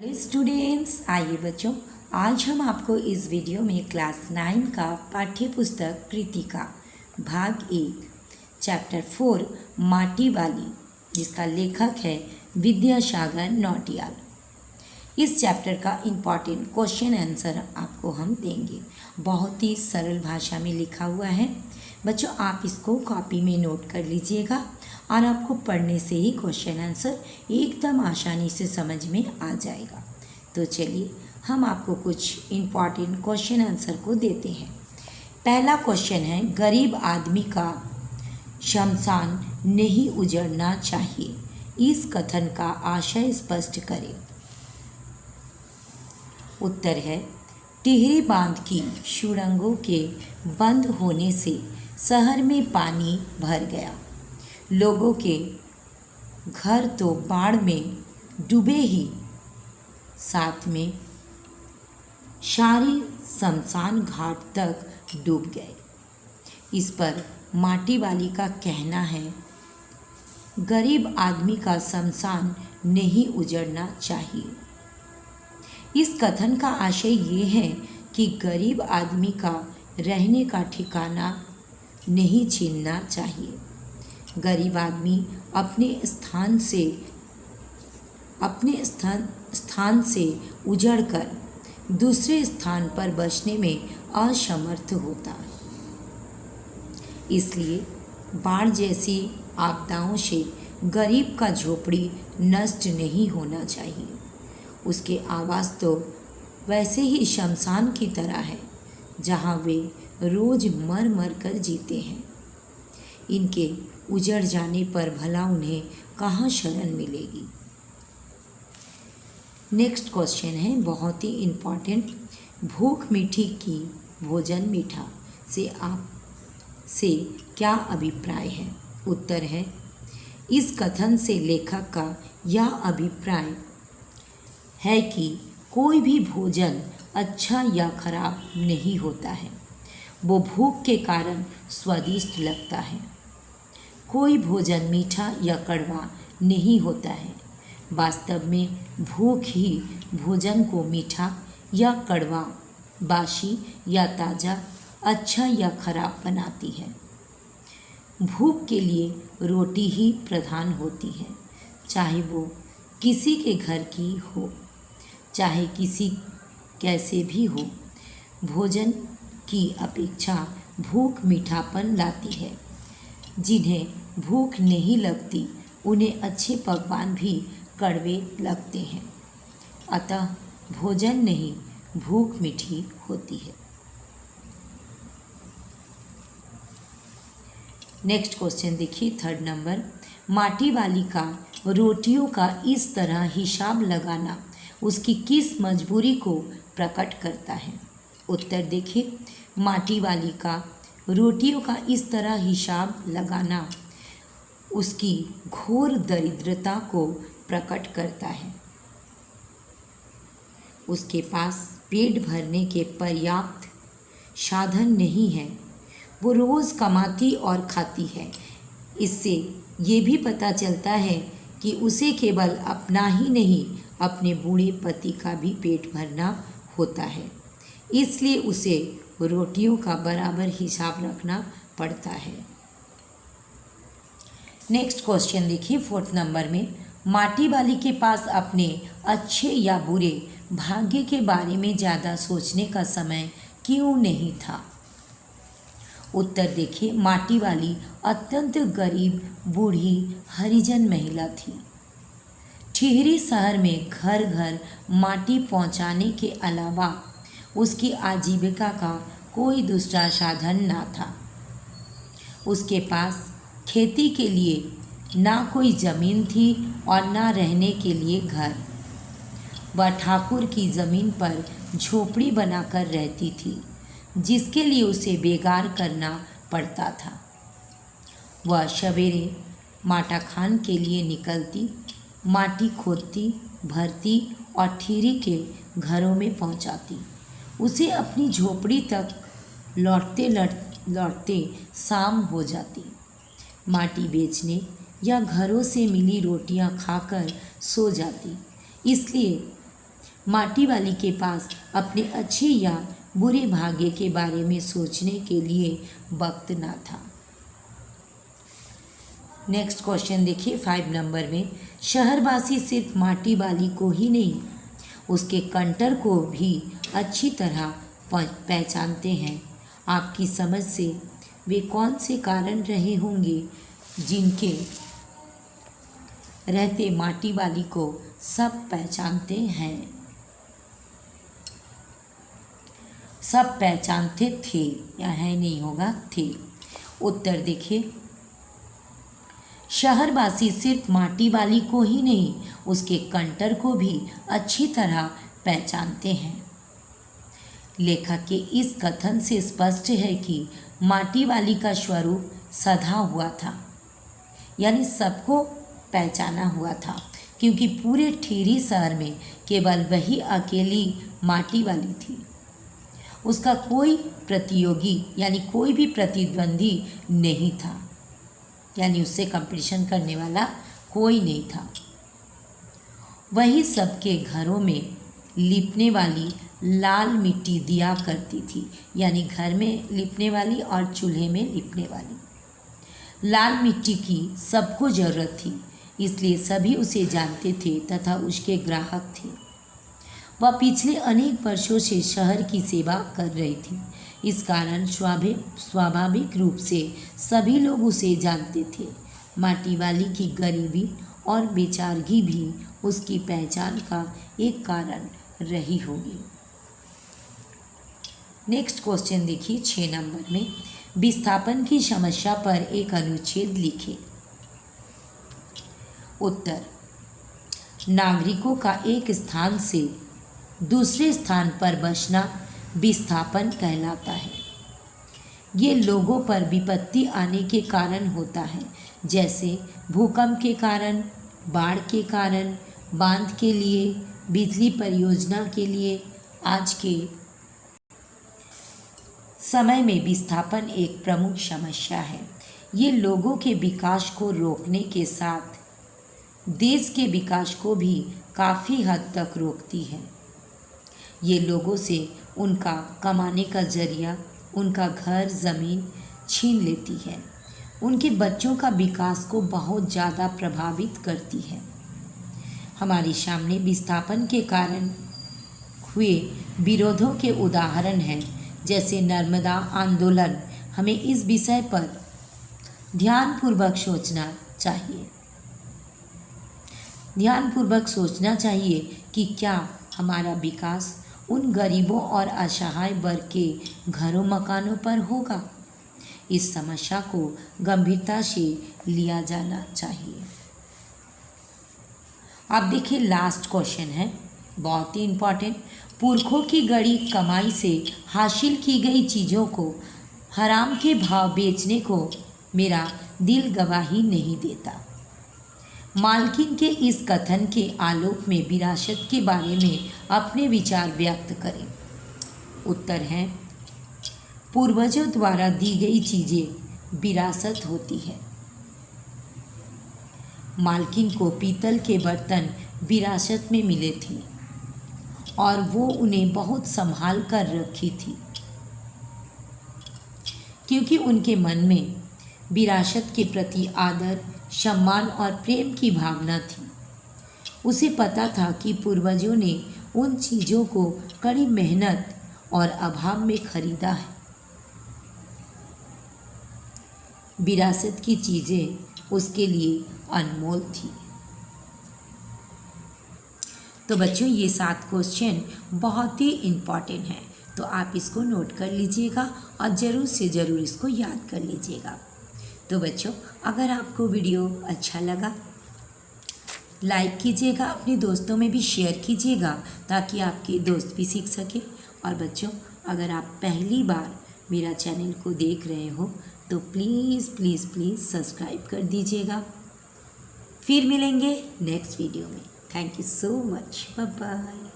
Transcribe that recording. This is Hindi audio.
हेलो स्टूडेंट्स, आइए बच्चों, आज हम आपको इस वीडियो में क्लास 9 का पाठ्य पुस्तक कृतिका भाग 1 चैप्टर 4 माटी वाली, जिसका लेखक है विद्यासागर नौटियाल। इस चैप्टर का इम्पॉर्टेंट क्वेश्चन आंसर आपको हम देंगे। बहुत ही सरल भाषा में लिखा हुआ है बच्चों, आप इसको कॉपी में नोट कर लीजिएगा और आपको पढ़ने से ही क्वेश्चन आंसर एकदम आसानी से समझ में आ जाएगा। तो चलिए हम आपको कुछ इम्पॉर्टेंट क्वेश्चन आंसर को देते हैं। पहला क्वेश्चन है, गरीब आदमी का शमशान नहीं उजड़ना चाहिए, इस कथन का आशय स्पष्ट करें। उत्तर है, टिहरी बांध की सुरंगों के बंद होने से शहर में पानी भर गया, लोगों के घर तो बाढ़ में डूबे ही, साथ में सारी शमशान घाट तक डूब गए। इस पर माटी वाली का कहना है, गरीब आदमी का शमशान नहीं उजड़ना चाहिए। इस कथन का आशय ये है कि गरीब आदमी का रहने का ठिकाना नहीं छीनना चाहिए। गरीब आदमी अपने स्थान से उजड़कर दूसरे स्थान पर बसने में असमर्थ होता है। इसलिए बाढ़ जैसी आपदाओं से गरीब का झोपड़ी नष्ट नहीं होना चाहिए। उसके आवास तो वैसे ही शमशान की तरह है, जहाँ वे रोज मर मर कर जीते हैं। इनके उजड़ जाने पर भला उन्हें कहाँ शरण मिलेगी। नेक्स्ट क्वेश्चन है, बहुत ही इम्पॉर्टेंट, भूख मीठी की भोजन मीठा से आप से क्या अभिप्राय है। उत्तर है, इस कथन से लेखक का यह अभिप्राय है कि कोई भी भोजन अच्छा या खराब नहीं होता है, वो भूख के कारण स्वादिष्ट लगता है। कोई भोजन मीठा या कड़वा नहीं होता है। वास्तव में भूख ही भोजन को मीठा या कड़वा, बासी या ताज़ा, अच्छा या खराब बनाती है। भूख के लिए रोटी ही प्रधान होती है, चाहे वो किसी के घर की हो, चाहे किसी कैसे भी हो। भोजन की अपेक्षा भूख मीठापन लाती है। जिन्हें भूख नहीं लगती, उन्हें अच्छे पकवान भी कड़वे लगते हैं। अतः भोजन नहीं, भूख मीठी होती है। नेक्स्ट क्वेश्चन देखिए, 3rd नंबर, माटी वाली का रोटियों का इस तरह हिसाब लगाना उसकी किस मजबूरी को प्रकट करता है। उत्तर देखिए, माटी वाली का रोटियों का इस तरह हिसाब लगाना उसकी घोर दरिद्रता को प्रकट करता है। उसके पास पेट भरने के पर्याप्त साधन नहीं है। वो रोज़ कमाती और खाती है। इससे ये भी पता चलता है कि उसे केवल अपना ही नहीं, अपने बूढ़े पति का भी पेट भरना होता है। इसलिए उसे रोटियों का बराबर हिसाब रखना पड़ता है। नेक्स्ट क्वेश्चन देखिए, 4th नंबर में, माटी वाली के पास अपने अच्छे या बुरे भाग्य के बारे में ज़्यादा सोचने का समय क्यों नहीं था। उत्तर देखिए, माटी वाली अत्यंत गरीब बूढ़ी हरिजन महिला थी। टिहरी शहर में घर घर माटी पहुंचाने के अलावा उसकी आजीविका का कोई दूसरा साधन ना था। उसके पास खेती के लिए ना कोई ज़मीन थी और ना रहने के लिए घर। वह ठाकुर की ज़मीन पर झोपड़ी बनाकर रहती थी, जिसके लिए उसे बेगार करना पड़ता था। वह सवेरे माटा खान के लिए निकलती, माटी खोदती, भरती और टिहरी के घरों में पहुंचाती। उसे अपनी झोपड़ी तक लौटते शाम हो जाती। माटी बेचने या घरों से मिली रोटियां खाकर सो जाती। इसलिए माटी वाली के पास अपने अच्छे या बुरे भाग्य के बारे में सोचने के लिए वक्त ना था। नेक्स्ट क्वेश्चन देखिए 5 नंबर में, शहरवासी सिर्फ माटी वाली को ही नहीं उसके कंटर को भी अच्छी तरह पहचानते हैं। आपकी समझ से वे कौन से कारण रहे होंगे जिनके रहते माटी वाली को सब पहचानते हैं, सब पहचानते थे, या है नहीं होगा थे। उत्तर देखिए, शहरवासी सिर्फ माटी वाली को ही नहीं उसके कंटर को भी अच्छी तरह पहचानते हैं। लेखक के इस कथन से स्पष्ट है कि माटी वाली का स्वरूप सधा हुआ था, यानी सबको पहचाना हुआ था, क्योंकि पूरे ठेरी शहर में केवल वही अकेली माटी वाली थी। उसका कोई प्रतियोगी यानी कोई भी प्रतिद्वंदी नहीं था, यानी उससे कंपटीशन करने वाला कोई नहीं था। वही सबके घरों में लिपने वाली लाल मिट्टी दिया करती थी, यानी घर में लिपने वाली और चूल्हे में लिपने वाली लाल मिट्टी की सबको ज़रूरत थी, इसलिए सभी उसे जानते थे तथा उसके ग्राहक थे। वह पिछले अनेक वर्षों से शहर की सेवा कर रही थी, इस कारण स्वाभाविक रूप से सभी लोग उसे जानते थे। माटी वाली की गरीबी और बेचारगी भी उसकी पहचान का एक कारण रही होगी। नेक्स्ट क्वेश्चन देखिए 6 नंबर में, विस्थापन की समस्या पर एक अनुच्छेद लिखें। उत्तर, नागरिकों का एक स्थान से दूसरे स्थान पर बसना विस्थापन कहलाता है। ये लोगों पर विपत्ति आने के कारण होता है, जैसे भूकंप के कारण, बाढ़ के कारण, बांध के लिए, बिजली परियोजना के लिए। आज के समय में विस्थापन एक प्रमुख समस्या है। ये लोगों के विकास को रोकने के साथ देश के विकास को भी काफ़ी हद तक रोकती है। ये लोगों से उनका कमाने का जरिया, उनका घर ज़मीन छीन लेती है। उनके बच्चों का विकास को बहुत ज़्यादा प्रभावित करती है। हमारे सामने विस्थापन के कारण हुए विरोधों के उदाहरण हैं, जैसे नर्मदा आंदोलन। हमें इस विषय पर ध्यानपूर्वक सोचना चाहिए। ध्यानपूर्वक सोचना चाहिए कि क्या हमारा विकास उन गरीबों और असहाय वर्ग के घरों मकानों पर होगा। इस समस्या को गंभीरता से लिया जाना चाहिए। अब देखिए लास्ट क्वेश्चन है, बहुत ही इम्पोर्टेंट। पुरखों की गड़ी कमाई से हासिल की गई चीज़ों को हराम के भाव बेचने को मेरा दिल गवाही नहीं देता। मालकिन के इस कथन के आलोक में विरासत के बारे में अपने विचार व्यक्त करें। उत्तर है, पूर्वजों द्वारा दी गई चीज़ें विरासत होती है। मालकिन को पीतल के बर्तन विरासत में मिले थे और वो उन्हें बहुत संभाल कर रखी थी, क्योंकि उनके मन में विरासत के प्रति आदर, सम्मान और प्रेम की भावना थी। उसे पता था कि पूर्वजों ने उन चीज़ों को कड़ी मेहनत और अभाव में खरीदा है। विरासत की चीज़ें उसके लिए अनमोल थी। तो बच्चों, ये 7 क्वेश्चन बहुत ही इम्पॉर्टेंट हैं, तो आप इसको नोट कर लीजिएगा और ज़रूर से ज़रूर इसको याद कर लीजिएगा। तो बच्चों, अगर आपको वीडियो अच्छा लगा लाइक कीजिएगा, अपने दोस्तों में भी शेयर कीजिएगा ताकि आपके दोस्त भी सीख सके। और बच्चों, अगर आप पहली बार मेरा चैनल को देख रहे हो तो प्लीज़ प्लीज़ प्लीज़ सब्सक्राइब कर दीजिएगा। फिर मिलेंगे नेक्स्ट वीडियो में। Thank you so much. Bye bye.